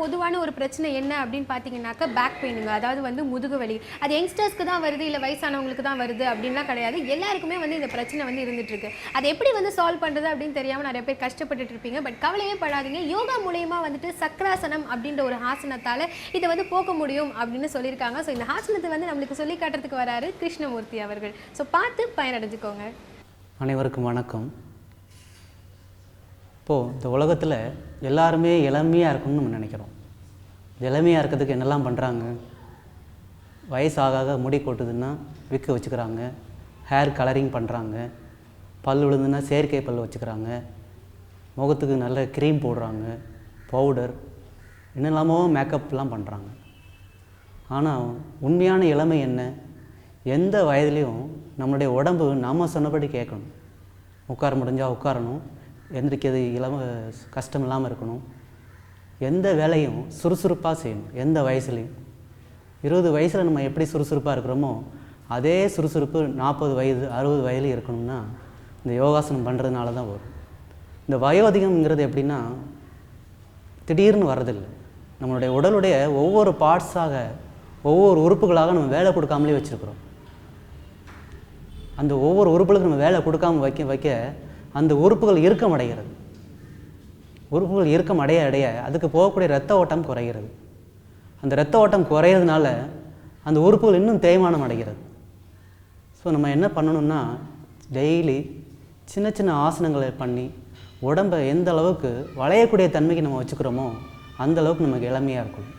பொதுவான ஒரு பிரச்சனை என்ன அப்படின்னு பார்த்தீங்கன்னாக்கா பேக் பெயினுங்க. அதாவது வந்து முதுகு வலி. அது யங்ஸ்டர்ஸ்க்கு தான் வருது, இல்லை வயசானவங்களுக்கு தான் வருது அப்படின்லாம் கிடையாது. எல்லாருக்குமே வந்து இந்த பிரச்சனை வந்து இருந்துட்டு இருக்கு. அதை எப்படி வந்து சால்வ் பண்ணுறது அப்படின்னு தெரியாமல் நிறைய பேர் கஷ்டப்பட்டுட்டு இருப்பீங்க. பட் கவலையே படாதீங்க. யோகா மூலயமா வந்துட்டு சக்கராசனம் அப்படின்ற ஒரு ஆசனத்தால் இதை வந்து போக்க முடியும் அப்படின்னு சொல்லியிருக்காங்க. ஸோ இந்த ஆசனத்தை வந்து நம்மளுக்கு சொல்லி காட்டுறதுக்கு வராரு கிருஷ்ணமூர்த்தி அவர்கள். ஸோ பார்த்து பயனடைஞ்சுக்கோங்க. அனைவருக்கும் வணக்கம். இப்போது இந்த உலகத்தில் எல்லாருமே இளமையாக இருக்கணும்னு நம்ம நினைக்கிறோம். இளமையாக இருக்கிறதுக்கு என்னெல்லாம் பண்ணுறாங்க? வயசாக முடி கொட்டுதுன்னா விக்கு வச்சுக்கிறாங்க, ஹேர் கலரிங் பண்ணுறாங்க, பல் விழுந்துன்னா செயற்கை பல் வச்சுக்கிறாங்க, முகத்துக்கு நல்ல க்ரீம் போடுறாங்க, பவுடர், என்னெல்லாமோ மேக்கப்லாம் பண்ணுறாங்க. ஆனால் உண்மையான இளமை என்ன? எந்த வயதுலேயும் நம்மளுடைய உடம்பு நாம் சொன்னபடி கேட்கணும். உட்கார முடிஞ்சால் உட்காரணும், எந்திரிக்கிறது கஷ்டம் இல்லாமல் இருக்கணும். எந்த வேலையும் சுறுசுறுப்பாக செய்யணும். எந்த வயசுலேயும் 20 வயசில் நம்ம எப்படி சுறுசுறுப்பாக இருக்கிறோமோ அதே சுறுசுறுப்பு 40 வயது 60 வயதில் இருக்கணும்னா இந்த யோகாசனம் பண்ணுறதுனால தான் வரும். இந்த வயோதிகம்ங்கிறது எப்படின்னா திடீர்னு வர்றதில்லை. நம்மளுடைய உடலுடைய ஒவ்வொரு பார்ட்ஸாக, ஒவ்வொரு உறுப்புகளாக நம்ம வேலை கொடுக்காமலே வச்சுருக்குறோம். அந்த ஒவ்வொரு உறுப்புகளுக்கு நம்ம வேலை கொடுக்காம வைக்க அந்த உறுப்புகள் இறுக்கம் அடைகிறது. உறுப்புகள் இறுக்கம் அடைய அதுக்கு போகக்கூடிய இரத்த ஓட்டம் குறைகிறது. அந்த இரத்த ஓட்டம் குறையிறதுனால அந்த உறுப்புகள் இன்னும் தேய்மானம் அடைகிறது. ஸோ நம்ம என்ன பண்ணணும்னா டெய்லி சின்ன சின்ன ஆசனங்களை பண்ணி உடம்பை எந்த அளவுக்கு வளையக்கூடிய தன்மைக்கு நம்ம வச்சுக்கிறோமோ அந்த அளவுக்கு நமக்கு இளமையாக இருக்கும்.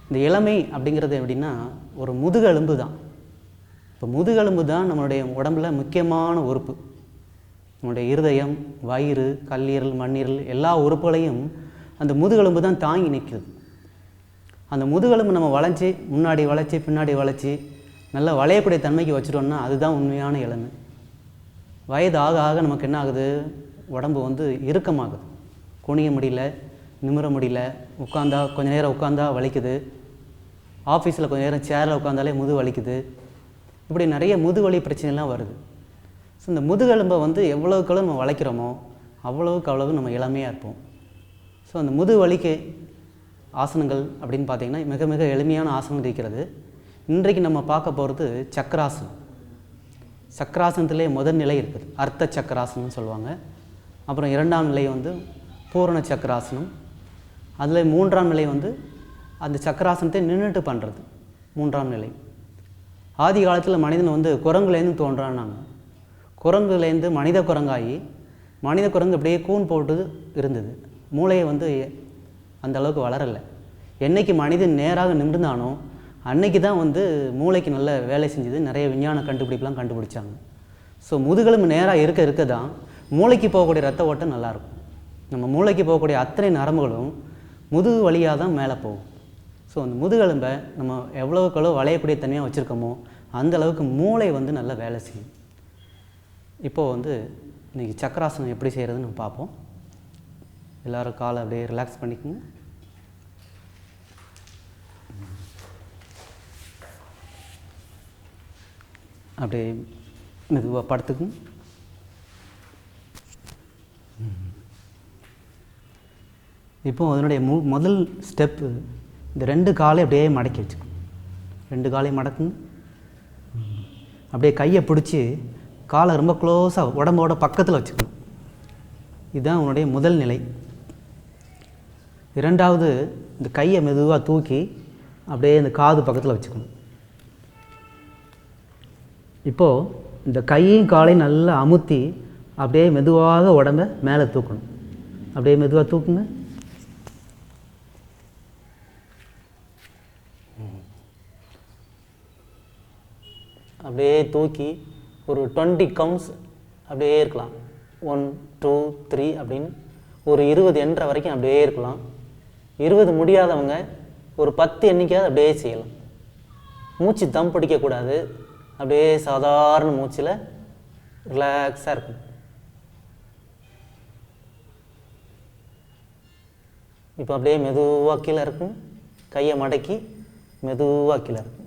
இந்த இளமை அப்படிங்கிறது எப்படின்னா ஒரு முதுகெலும்பு தான். இப்போ முதுகெலும்பு தான் நம்மளுடைய உடம்பில் முக்கியமான உறுப்பு. நம்மளுடைய இருதயம், வயிறு, கல்லீரல், மண்ணீரல் எல்லா உறுப்புகளையும் அந்த முதுகெலும்பு தான் தாங்கி நிற்குது. அந்த முதுகெலும்பு நம்ம வளைச்சி முன்னாடி வளைச்சி பின்னாடி வளைச்சி நல்லா வளையக்கூடிய தன்மைக்கு வச்சுட்டோம்னா அதுதான் உண்மையான இளமை. வயது ஆக ஆக நமக்கு என்ன ஆகுது? உடம்பு வந்து இறுக்கமாகுது. குனிய முடியல, நிமிர முடியல, உட்காந்தா கொஞ்சம் நேரம் உட்காந்தா வலிக்குது, ஆஃபீஸில் கொஞ்சம் நேரம் சேரில் உட்காந்தாலே முதுகு வலிக்குது. இப்படி நிறைய முதுவலி பிரச்சனைலாம் வருது. ஸோ இந்த முதுகெலும்பை வந்து எவ்வளோக்கு நம்ம வளைக்கிறோமோ அவ்வளவு நம்ம இளமையாக இருப்போம். ஸோ அந்த முதுவலிக்கு ஆசனங்கள் அப்படின்னு பார்த்திங்கன்னா மிக மிக எளிமையான ஆசனம் இருக்கிறது. இன்றைக்கு நம்ம பார்க்க போகிறது சக்கராசனம். சக்கராசனத்திலே முதல் நிலை இருக்குது, அர்த்த சக்கராசனம்னு சொல்லுவாங்க. அப்புறம் 2ஆம் நிலை வந்து பூரண சக்கராசனம். அதில் 3ஆம் நிலை வந்து அந்த சக்கராசனத்தை நின்றுட்டு பண்ணுறது 3ஆம் நிலை. ஆதி காலத்தில் மனிதன் வந்து குரங்குலேருந்து தோன்றான்னாங்க. குரங்குலேருந்து மனித குரங்காகி மனித குரங்கு அப்படியே கூன் போட்டு இருந்தது. மூளையை வந்து அந்த அளவுக்கு வளரலை. என்றைக்கு மனிதன் நேராக நின்றுதானோ அன்னைக்கு தான் வந்து மூளைக்கு நல்ல வேலை செஞ்சது. நிறைய விஞ்ஞான கண்டுபிடிப்புலாம் கண்டுபிடிச்சாங்க. ஸோ முதுகெலும்பு நேராக இருக்க தான் மூளைக்கு போகக்கூடிய ரத்த ஓட்டம் நல்லாயிருக்கும். நம்ம மூளைக்கு போகக்கூடிய அத்தனை நரம்புகளும் முதுகு வழியாக தான் மேலே போகும். ஸோ அந்த முதுகெலும்பை நம்ம எவ்வளோக்களோ வளையக்கூடிய தன்மையாக வச்சுருக்கோமோ அந்த அளவுக்கு மூளை வந்து நல்லா வேலை செய்யும். இப்போது வந்து இன்றைக்கி சக்கராசனம் எப்படி செய்கிறதுன்னு நம்ம பார்ப்போம். எல்லோரும் காலை அப்படியே ரிலாக்ஸ் பண்ணிக்கோங்க. அப்படியே மெதுவாக படுத்துக்குங்க. இப்போது அதனுடைய முதல் ஸ்டெப்பு இந்த 2 காலையும் அப்படியே மடக்கி வச்சுக்கணும். 2 காலையும் மடக்குங்க. அப்படியே கையை பிடிச்சி காலை ரொம்ப க்ளோஸாக உடம்போட பக்கத்தில் வச்சுக்கணும். இதுதான் உன்னுடைய முதல் நிலை. 2வது இந்த கையை மெதுவாக தூக்கி அப்படியே இந்த காது பக்கத்தில் வச்சுக்கணும். இப்போது இந்த கையும் காலையும் நல்லா அமுத்தி அப்படியே மெதுவாக உடம்பை மேலே தூக்கணும். அப்படியே மெதுவாக தூக்குங்க. அப்படியே தூக்கி ஒரு 20 கவுண்ட்ஸ் அப்படியே இருக்கலாம். 1 2 3 அப்படின்னு ஒரு 20 எண்ணுற வரைக்கும் அப்படியே இருக்கலாம். 20 முடியாதவங்க ஒரு 10 எண்ணிக்கையாவது அப்படியே செய்யலாம். மூச்சு தம் பிடிக்கக்கூடாது. அப்படியே சாதாரண மூச்சில் ரிலாக்ஸாக இருக்கும். இப்போ அப்படியே மெதுவாக கீழே இருக்கும். கையை மடக்கி மெதுவாக கீழே இருக்கும்.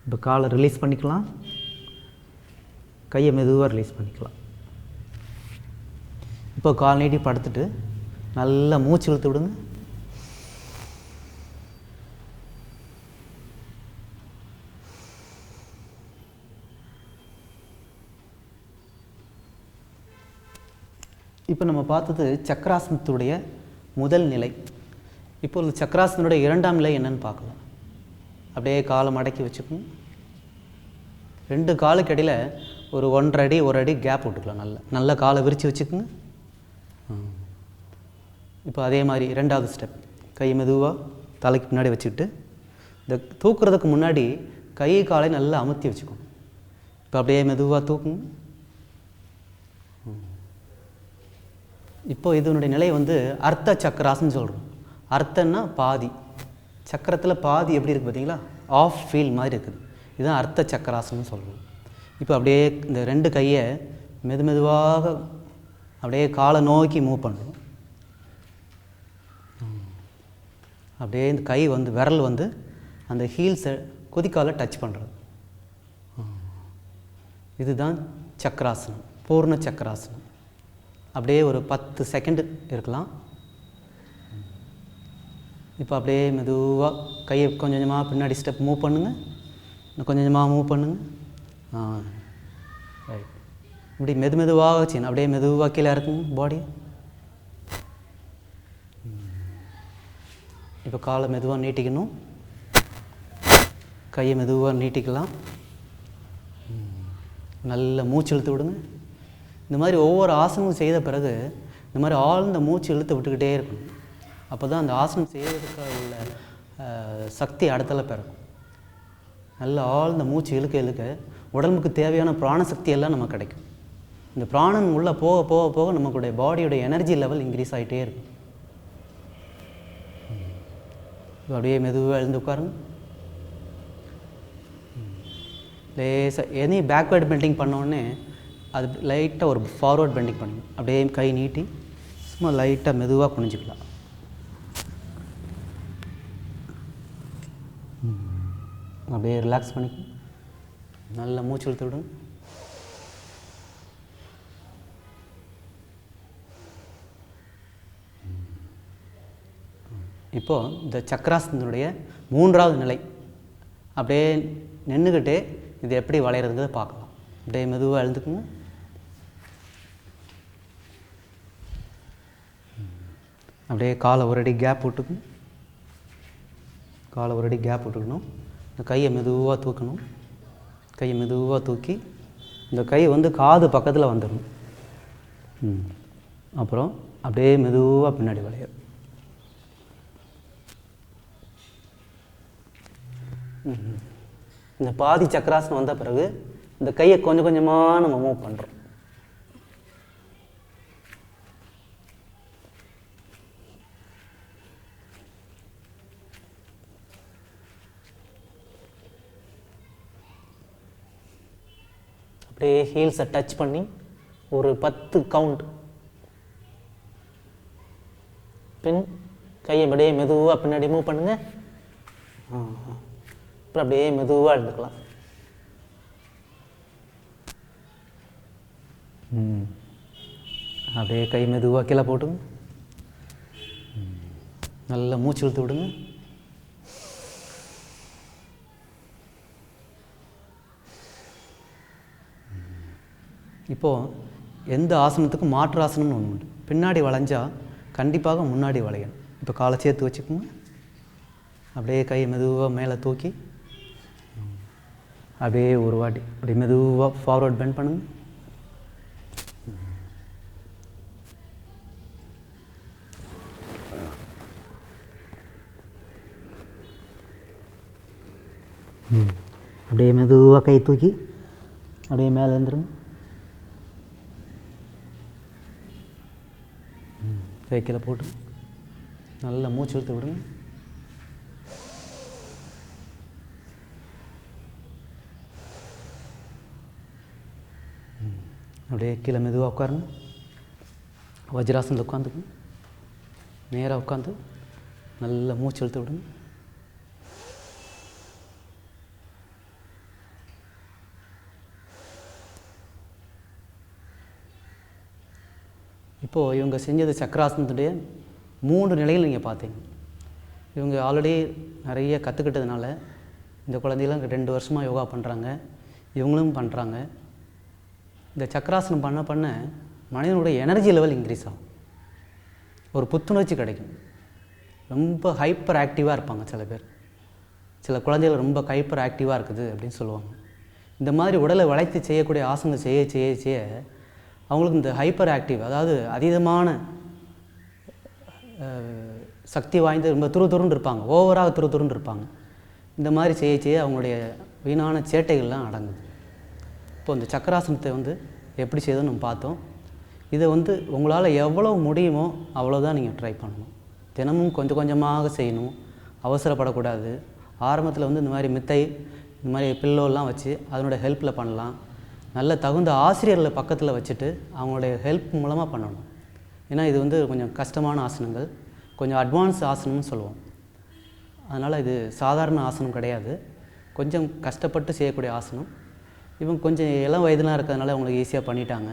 இப்போ காலை ரிலீஸ் பண்ணிக்கலாம். கையை மெதுவாக ரிலீஸ் பண்ணிக்கலாம். இப்போ கால் நீட்டி படுத்துட்டு நல்லா மூச்சு இழுத்து விடுங்க. இப்போ நம்ம பார்த்தது சக்கராசனத்துடைய முதல் நிலை. இப்போ இந்த சக்கராசனுடைய இரண்டாம் நிலை என்னன்னு பார்க்கலாம். அப்படியே காலை மடக்கி வச்சுக்கணும். 2 காலுக்கு இடையில் ஒரு 1.5 அடி 1 அடி கேப் விட்டுக்கலாம். நல்ல காலை விரித்து வச்சுக்கோங்க. இப்போ அதே மாதிரி 2வது ஸ்டெப், கை மெதுவாக தலைக்கு பின்னாடி வச்சுக்கிட்டு இந்த தூக்குறதுக்கு முன்னாடி கை காலை நல்லா அமுத்தி வச்சுக்கணும். இப்போ அப்படியே மெதுவாக தூக்குங்க. இப்போ இதனுடைய நிலை வந்து அர்த்த சக்கராசன்னு சொல்கிறோம். அர்த்தன்னா பாதி, சக்கரத்தில் பாதி எப்படி இருக்குது பார்த்தீங்களா, ஆஃப் ஃபீல் மாதிரி இருக்குது. இதுதான் அர்த்த சக்கராசன்னு சொல்கிறோம். இப்போ அப்படியே இந்த 2 கையை மெதுவாக அப்படியே காலை நோக்கி மூவ் பண்ணுறோம். அப்படியே இந்த கை வந்து விரல் வந்து அந்த ஹீல்ஸை குதிக்கால டச் பண்ணுறது. இதுதான் சக்கராசனம், பூர்ண சக்கராசனம். அப்படியே ஒரு 10 செகண்டு இருக்கலாம். இப்போ அப்படியே மெதுவாக கையை கொஞ்சம் கொஞ்சமாக பின்னாடி ஸ்டெப் மூவ் பண்ணுங்கள். இன்னும் கொஞ்சம் கொஞ்சமாக மூவ் பண்ணுங்கள். ரைட். இப்படி மெதுவாக வச்சுக்கணும். அப்படியே மெதுவாக கீழே இருக்குங்க பாடி. இப்போ காலை மெதுவாக நீட்டிக்கணும். கையை மெதுவாக நீட்டிக்கலாம். நல்ல மூச்சு இழுத்து விடுங்க. இந்த மாதிரி ஒவ்வொரு ஆசனமும் செய்த பிறகு இந்த மாதிரி ஆழ்ந்த மூச்சு இழுத்து விட்டுக்கிட்டே இருக்கணும். அப்போ தான் அந்த ஆசனம் செய்வதற்காக உள்ள சக்தி அடுத்தல பெறும். நல்ல ஆழ்ந்த மூச்சு இழுக்க இழுக்க உடம்புக்கு தேவையான பிராணசக்தி எல்லாம் நமக்கு கிடைக்கும். இந்த பிராணன் உள்ளே போக போக போக நமக்குடைய பாடியோட எனர்ஜி லெவல் இன்க்ரீஸ் ஆகிட்டே இருக்கும். அப்படியே மெதுவாக எழுந்து உட்காருங்க. லேசாக எனி பேக்வேர்டு பெண்டிங் பண்ணோடனே அது லைட்டாக ஒரு ஃபார்வர்ட் பெண்டிங் பண்ணுங்க. அப்படியே கை நீட்டி சும்மா லைட்டாக மெதுவாக குனிஞ்சிக்கலாம். அப்படியே ரிலாக்ஸ் பண்ணிக்க. நல்ல மூச்சு இழுத்து விடுங்க. இப்போது இந்த சக்கராசனத்தினுடைய 3வது நிலை, அப்படியே நின்றுக்கிட்டே இது எப்படி வளையிறதுங்கிறத பார்க்கலாம். அப்படியே மெதுவாக எழுந்துக்குங்க. அப்படியே காலை 1 அடி கேப் விட்டுக்கணும். காலை 1 அடி கேப் விட்டுக்கணும். இந்த கையை மெதுவாக தூக்கணும். கையை மெதுவாக தூக்கி இந்த கை வந்து காது பக்கத்தில் வந்துடணும். அப்புறம் அப்படியே மெதுவாக பின்னாடி வளையும். இந்த பாதி சக்கராசனம் வந்த பிறகு இந்த கையை கொஞ்சம் கொஞ்சமாக நம்ம மூவ் பண்ணுறோம். அப்படியே ஹீல்ஸை டச் பண்ணி ஒரு 10 கவுண்ட். பின் கையை அப்படியே மெதுவாக பின்னாடி மூவ் பண்ணுங்க. அப்புறம் அப்படியே மெதுவாக எழுந்துக்கலாம். அப்படியே கை மெதுவாக கீழே போட்டுங்க. நல்லா மூச்சு இழுத்து விடுங்க. இப்போது எந்த ஆசனத்துக்கும் மாற்று ஆசனம்னு ஒன்று உண்டு. பின்னாடி வளைஞ்சா கண்டிப்பாக முன்னாடி வளையணும். இப்போ காலை சேர்த்து வச்சுக்கோங்க. அப்படியே கை மெதுவாக மேலே தூக்கி அப்படியே ஒரு வாட்டி அப்படியே மெதுவாக ஃபார்வர்ட் பெண்ட் பண்ணுங்க. அப்படியே மெதுவாக கை தூக்கி அப்படியே மேலே எழுந்துருங்க. கைக்கில் போட்டு நல்லா மூச்சு இழுத்து விடுங்க. அப்படியே கீழே மெதுவாக உட்காருங்க. வஜ்ராசனத்தில் உட்காந்துக்குங்க. நேராக உட்காந்து நல்லா மூச்சு இழுத்து விடுங்க. இப்போ இப்போது இவங்க செஞ்சது சக்கராசனத்துடைய 3 நிலையில் நீங்கள் பார்த்தீங்க. இவங்க ஆல்ரெடி நிறைய கற்றுக்கிட்டதுனால இந்த குழந்தைகளும் 2 வருஷமாக யோகா பண்ணுறாங்க, இவங்களும் பண்ணுறாங்க. இந்த சக்கராசனம் பண்ண பண்ண மனிதனுடைய எனர்ஜி லெவல் இன்க்ரீஸ் ஆகும், ஒரு புத்துணர்ச்சி கிடைக்கும். ரொம்ப ஹைப்பர் ஆக்டிவாக இருப்பாங்க சில பேர். சில குழந்தைகள் ரொம்ப ஹைப்பர் ஆக்டிவாக இருக்குது அப்படின்னு சொல்லுவாங்க. இந்த மாதிரி உடலை வளைத்து செய்யக்கூடிய ஆசனங்கள் செய்ய செய்ய செய்ய அவங்களுக்கு இந்த ஹைப்பர் ஆக்டிவ், அதாவது அதீதமான சக்தி வாய்ந்த ரொம்ப துருதுருன்னு இருப்பாங்க, ஓவராக துருதுருன்னு இருப்பாங்க. இந்த மாதிரி செய்ய செய்ய அவங்களுடைய வீணான சேட்டைகள்லாம் அடங்குது. இப்போ இந்த சக்கராசனத்தை எப்படி செய்தோன்னு நம்ம பார்த்தோம். இதை உங்களால் எவ்வளோ முடியுமோ அவ்வளோதான் நீங்கள் ட்ரை பண்ணணும். தினமும் கொஞ்சம் கொஞ்சமாக செய்யணும், அவசரப்படக்கூடாது. ஆரம்பத்தில் இந்த மாதிரி மித்தை, இந்த மாதிரி பில்லோலாம் வச்சு அதனுடைய ஹெல்ப்பில் பண்ணலாம். நல்ல தகுந்த ஆசிரியர்களை பக்கத்தில் வச்சுட்டு அவங்களுடைய ஹெல்ப் மூலமாக பண்ணணும். ஏன்னா இது கொஞ்சம் கஷ்டமான ஆசனங்கள், கொஞ்சம் அட்வான்ஸ் ஆசனம்னு சொல்லுவோம். அதனால் இது சாதாரண ஆசனம் கிடையாது, கொஞ்சம் கஷ்டப்பட்டு செய்யக்கூடிய ஆசனம். இவங்க கொஞ்சம் இளம் வயதுலாம் இருக்கிறதுனால அவங்களுக்கு ஈஸியாக பண்ணிட்டாங்க.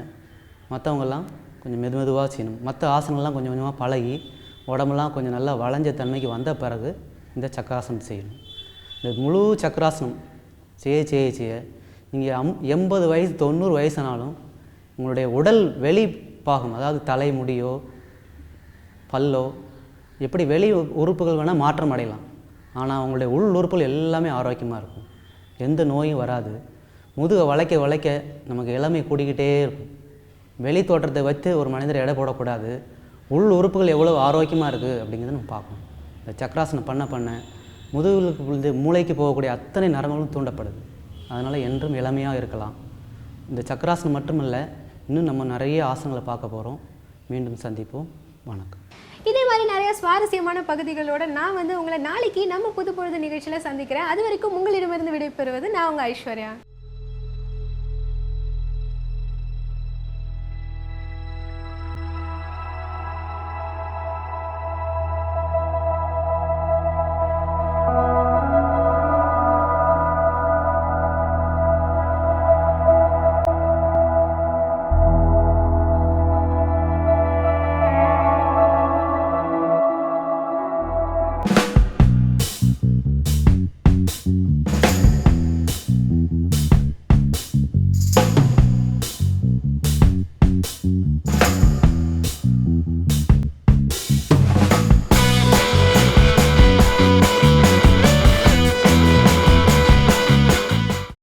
மற்றவங்கெல்லாம் கொஞ்சம் மெதுவாக செய்யணும். மற்ற ஆசனங்கள்லாம் கொஞ்சம் கொஞ்சமாக பழகி உடம்பெல்லாம் கொஞ்சம் நல்லா வளைஞ்ச தன்மைக்கு வந்த பிறகு இந்த சக்கராசனம் செய்யணும். இந்த முழு சக்கராசனம் செய்ய செய்ய செய்ய நீங்கள் 80 வயசு 90 வயசானாலும் உங்களுடைய உடல் வெளி பாகம், அதாவது தலை முடியோ பல்லோ எப்படி வெளி உறுப்புகள் வேணால் மாற்றம் அடையலாம், ஆனால் அவங்களுடைய உள் உறுப்புகள் எல்லாமே ஆரோக்கியமாக இருக்கும், எந்த நோயும் வராது. முதுகை வளைக்க வளைக்க நமக்கு இளமை கூடிக்கிட்டே இருக்கும். வெளி தோற்றத்தை வைத்து ஒரு மனிதரை எடை போடக்கூடாது, உள் உறுப்புகள் எவ்வளோ ஆரோக்கியமாக இருக்குது அப்படிங்கிறத நம்ம பார்க்கணும். இந்த சக்கராசனம் பண்ண பண்ண முதுகுக்கு மூளைக்கு போகக்கூடிய அத்தனை நரம்புகளும் தூண்டப்படுது. அதனால் என்றும் இளமையாக இருக்கலாம். இந்த சக்கராசனம் மட்டுமல்ல, இன்னும் நம்ம நிறைய ஆசனங்களை பார்க்க போகிறோம். மீண்டும் சந்திப்போம். வணக்கம். இதே மாதிரி நிறைய சுவாரஸ்யமான பகுதிகளோட நான் உங்களை நாளைக்கு நம்ம புது பொழுது நிகழ்ச்சியில் சந்திக்கிறேன். அது வரைக்கும் உங்களிடமிருந்து விடைபெறுவது நான் உங்கள் ஐஸ்வர்யா.